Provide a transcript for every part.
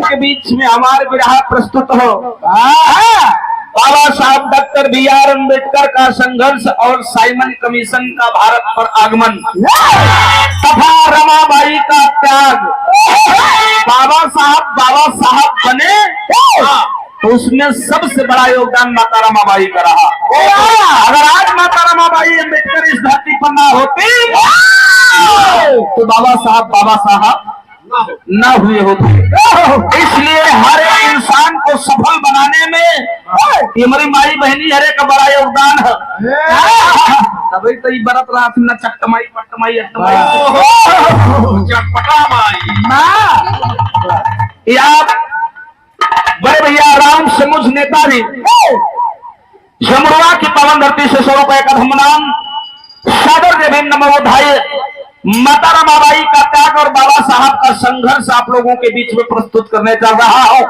के बीच में हमारे विरहा प्रस्तुत हो। बाबा Saheb doctor B are Ambedkar का संघर्ष और साइमन कमीशन का भारत पर आगमन तथा रमाबाई का त्याग। बाबा साहब बने तो उसमें सबसे बड़ा योगदान माता रमाबाई का रहा। अगर आज माता रमाबाई अम्बेडकर इस धरती पर ना होती तो बाबा साहब न हुए होते। इसलिए हर एक इंसान को सफल बनाने में हमारी माई बहनी हरे का बड़ा योगदान है। तभी तो ये बरत रहा न चटमाई पटमाई बड़े भैया राम समुझ नेताजी जमुआ की पवन धरती से 100 रुपए का धमनाम सादर देवी नमोधाय माता रमाबाई का त्याग और बाबा साहब का संघर्ष आप लोगों के बीच में प्रस्तुत करने चल रहा हो।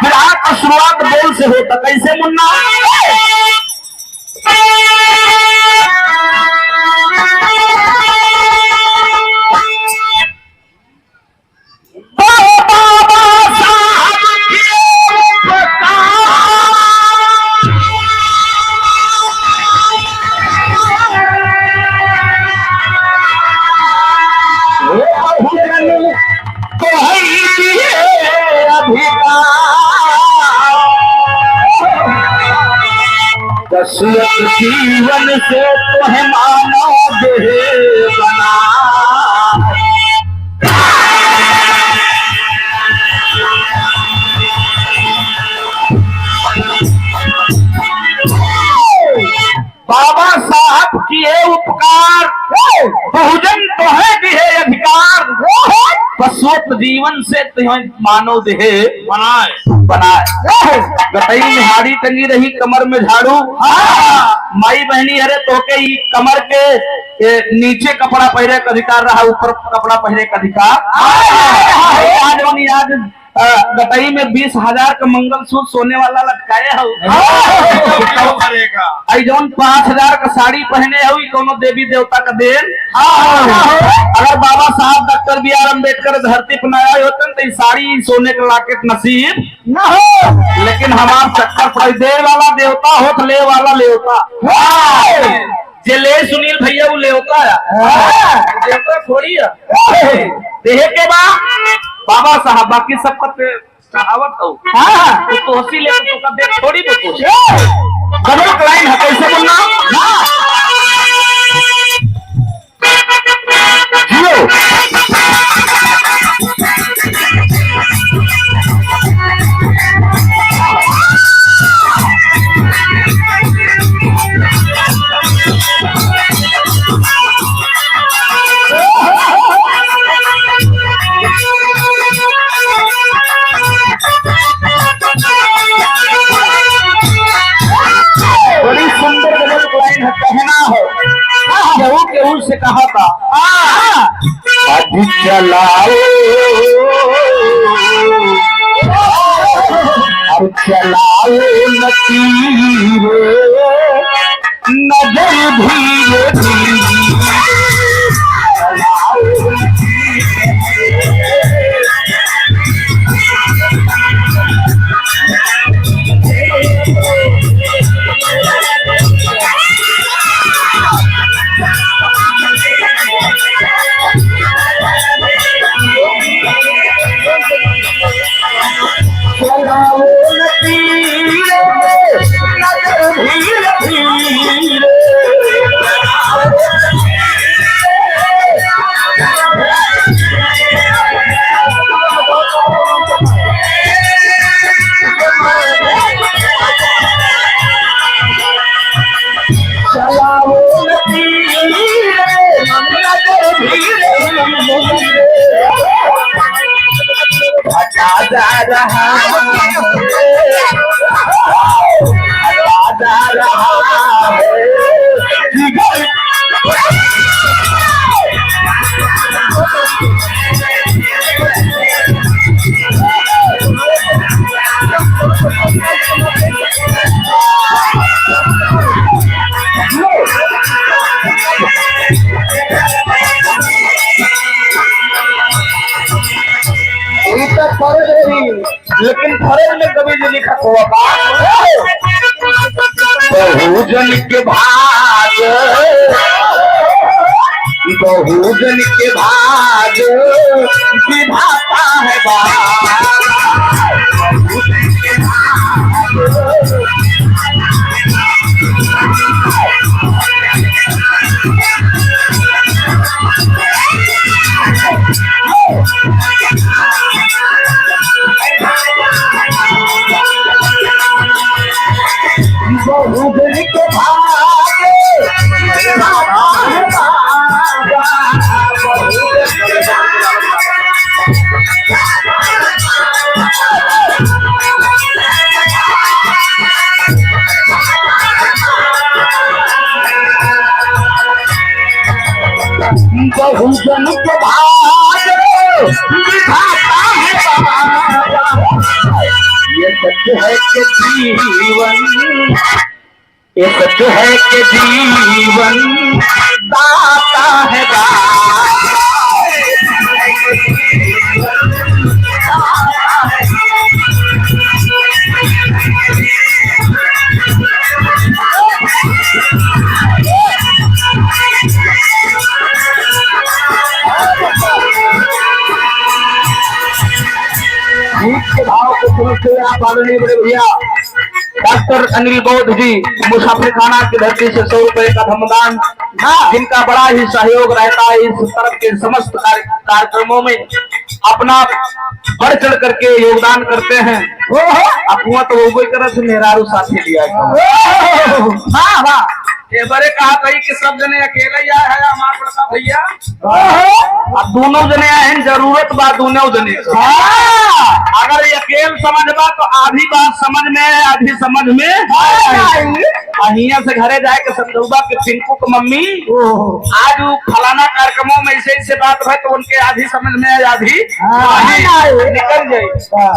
विरहा का शुरुआत बोल से होता। कैसे मुन्ना? जीवन से तो है मानव देह बना। बाबा साहब किए उपकार बहुजन तो है दिहे अधिकार। बसवत जीवन से तुम्हें मानव देह बनाए। गटई में हाड़ी टंगी रही कमर में झाड़ू। माई बहनी हरे तो के कमर के नीचे कपड़ा पहने का अधिकार रहा, ऊपर कपड़ा पहने का अधिकार। आज गटई में 20,000 का मंगलसूत्र सोने वाला लटकाए हो। जौन 5,000 का साड़ी पहने हो कोनो देवी देवता का देन। अगर बाबा Saheb doctor B are Ambedkar धरती पर आए होते तो साड़ी सोने का लॉकेट नसीब न हो। लेकिन हमार चक्कर पड़े दे वाला देवता हो तो ले वाला लेवता। जे ले सुनील भैया वो लेवता है, देवता थोड़ी है। देहे के बाद बाबा साहब बाकी सब कहावत हो तो हंसी लेकर तो कब देख थोड़ी बहुत गलत लाइन है। कैसे बोलना? बड़ी सुंदर गलत लाइन है। कहना हो केहू से कहा था अधिक चलाओ अब चलाओ लकीरे नजर धीरे धीरे लेकिन फर्ज में कभी नहीं लिखा हुआ बहुजन के भाग, बहुजन के भाग विधाता है बहुजन के भाग बहुजन के भाग विधाता है ये सत्य है कि जीवन, ये सत्य है कि जीवन दाता है के भाव को समझते हुए आप आदरणीय बड़े भैया डॉक्टर अनिल बौद्ध जी मुसाफिर खाना की धरती से 100 रुपए का धमदान, जिनका बड़ा ही सहयोग रहता है इस तरफ के समस्त कार्यक्रमों में, अपना बढ़ चढ़ करके योगदान करते हैं। अपना तो वो कोई तरह से मेहरारू साथी लिया बड़े कहा कही कि सब जने अकेले ही आए है हमारे बड़का भैया, अब दोनों जने आए हैं, जरूरत बा दोनों जने। अगर अकेले समझबा तो आधी बात समझ में है, आधी समझ में अहिया से घरे जाए के समझौबा के पिंकू की मम्मी आज फलाना कार्यक्रमों में ऐसे ऐसे बात है तो उनके आधी समझ में है, आधी निकल जाए।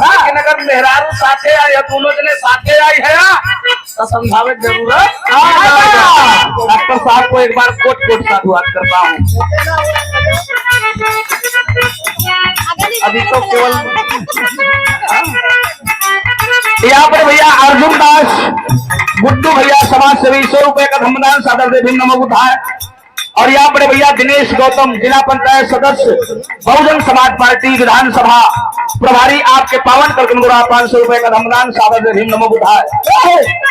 लेकिन अगर मेहरारू साथे आए या दोनों जने साथे आई है तो समझावे जरूरत। डॉक्टर साहब को एक बार कोट कोट साधुवाद करता हूँ। अभी तो केवल यहाँ पर भैया अर्जुन दास गुड्डू भैया समाज सेवी 100 रुपए का धमदान सादर से भिन्न नमोबुद्धाय। और यहाँ पर भैया दिनेश गौतम जिला पंचायत सदस्य बहुजन समाज पार्टी विधानसभा प्रभारी आपके पावन करकनगुड़ा 500 रुपए का धमदान सादर से भिन्न नमोबुद्धाय।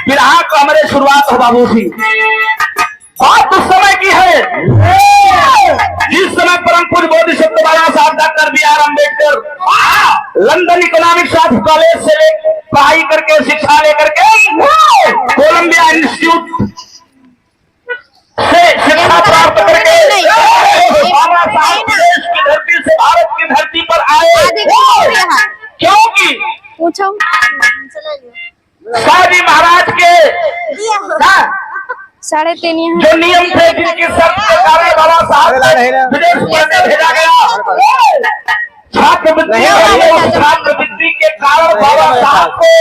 फिर को हमारे शुरुआत हो बाबू जी, बात उस समय की है जिस समय परम पूज्य बोधिसत्व Baba Saheb doctor B R. Ambedkar London economic college से पढ़ाई करके शिक्षा लेकर के कोलंबिया इंस्टीट्यूट से शिक्षा प्राप्त करके बाबा साहब देश की धरती से भारत की धरती पर आए, क्योंकि शाहजी महाराज के 3.5 जो नियम थे जिनकी शर्त के कारण बाबा साहब विदेश पढ़ने भेजा गया, छात्रवृत्ति के कारण बाबा साहब को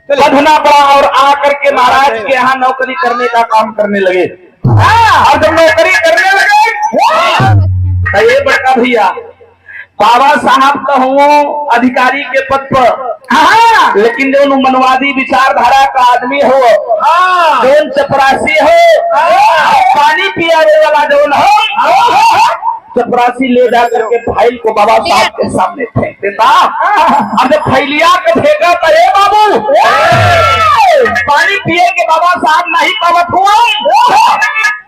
पढ़ना पड़ा और आकर के महाराज के यहाँ नौकरी करने का काम करने लगे। और जब नौकरी करने लगे तो ये बड़का भैया बाबा साहब का हूँ अधिकारी के पद पर, लेकिन जो मनवादी विचारधारा का आदमी हो, जो चपरासी हो, पानी पियाने वाला जो हो, चपरासी ले जा करके फाइल को बाबा साहब के सामने फेंक देता। अब जब फैलिया के फेंका तो हे बाबू पानी पिए के बाबा साहब नहीं पावत हुआ।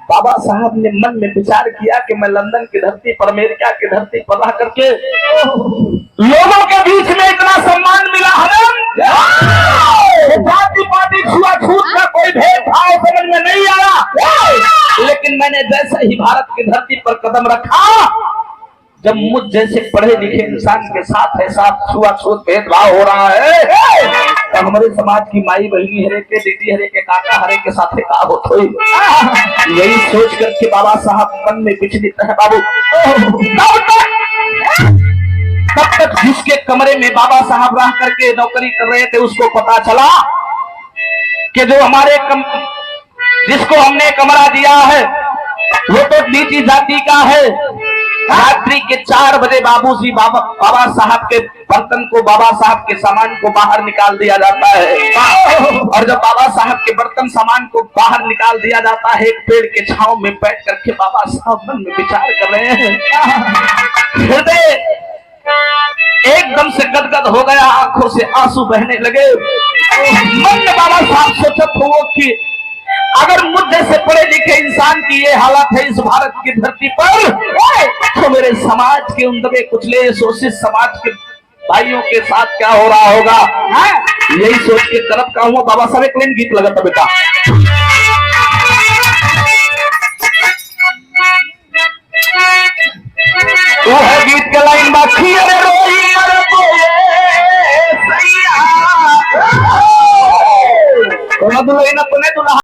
बाबा साहब ने मन में विचार किया कि मैं लंदन की धरती पर, अमेरिका की धरती पर रह करके लोगों के बीच में इतना सम्मान मिला हमें, जाति पाति छुआछूत का कोई भेदभाव समझ में नहीं आया। लेकिन मैंने जैसे ही भारत की धरती पर कदम रखा, जब मुझ जैसे पढ़े लिखे इंसान के साथ ऐसा छुआछूत भेदभाव हो रहा है तो हमारे समाज की माई बहनी हरे के, दीदी हरे के, काका हरे के साथ का होत हुई। यही सोच करके बाबा साहब मन में विचलित है बाबू। तब तक जिसके कमरे में बाबा साहब रह करके नौकरी कर रहे थे उसको पता चला कि जो हमारे जिसको हमने कमरा दिया है वो तो नीची जाति का है, रात्रि के 4 बजे बाबूजी बाबा साहब के बर्तन को, बाबा साहब के सामान को बाहर निकाल दिया जाता है। और जब बाबा साहब के बर्तन सामान को बाहर निकाल दिया जाता है, एक पेड़ के छांव में बैठ करके बाबा साहब मन में विचार कर रहे हैं। हृदय एकदम से गदगद हो गया, आंखों से आंसू बहने लगे। मन में बाबा साहब सोचत हो कि अगर मुझ जैसे पढ़े लिखे इंसान की ये हालत है इस भारत की धरती पर, तो मेरे समाज के उन दबे कुचले शोषित समाज के भाइयों के साथ क्या हो रहा होगा। यही सोच के तरफ का हुआ बाबा साहब एक लाइन गीत लगा था बेटा। वो है गीत के लाइन बाकी अरे रोई मर बोले सैया। तो ना दुल्हन